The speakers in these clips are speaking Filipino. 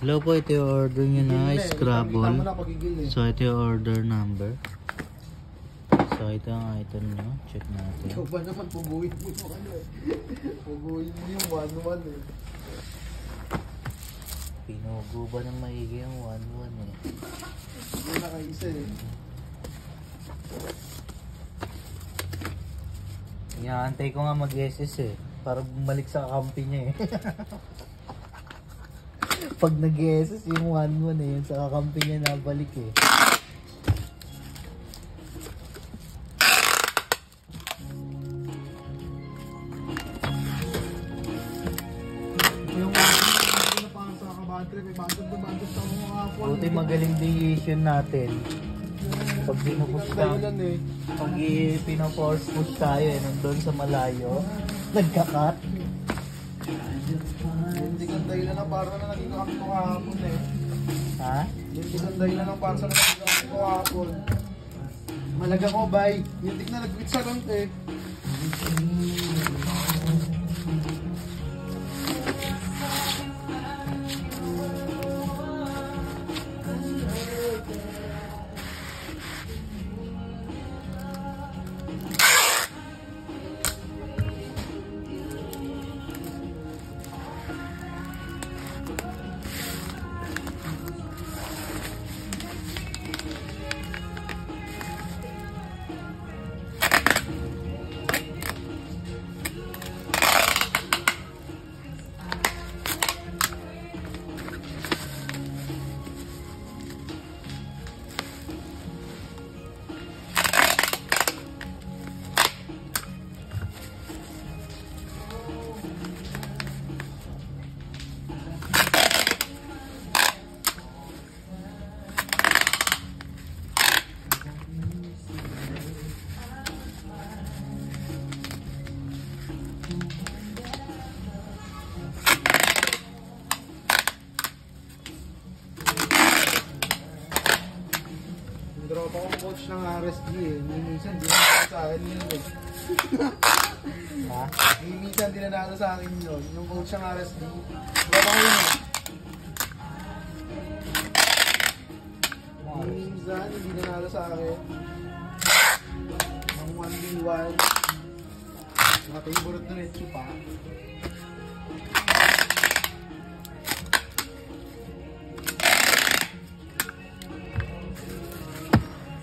Hello po, ito yung order nyo na Scrabble. eh. So ito yung order number. So ito ang item nyo. Check natin. Ikaw ba naman puguin mo yung ano eh. Puguin mo yung 1-1 eh. Pinugo ba ng maigi yung 1-1 eh. Hindi na kayo isa eh. Inaantay ko nga mag-SS eh. Para bumalik sa kampi niya eh. Pag nag-SS yung 1-1 eh. Yung sa kakampi niya nabalik eh. Yung na parang sa kabantrip eh. Bandot sa mga kapon. Buti magaling decision natin. Pag pinupush ka, pag pinaforce push tayo eh, nandun sa malayo, nagka-cut. Hindi kang dahilan lang para na naging kami ko kahapon eh. Ha? Hindi kang dahilan lang para sa naging kami ko kahapon. Malaga ko, bay. Hindi na nag-quit sa rank eh. Drop ako coach ng RSG eh. Minsan di nanalo sa akin yun eh. Ha? Minsan di nanalo sa akin yun. Nung coach ng RSG. Drop ako yun eh. Minsan hindi nanalo sa akin. Ang 1v1. Mga favorite na rin. Chupa.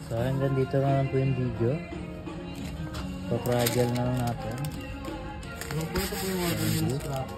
So hanggang dito na lang po yung video. Papragel na lang natin. Ito po yung order ng scrap.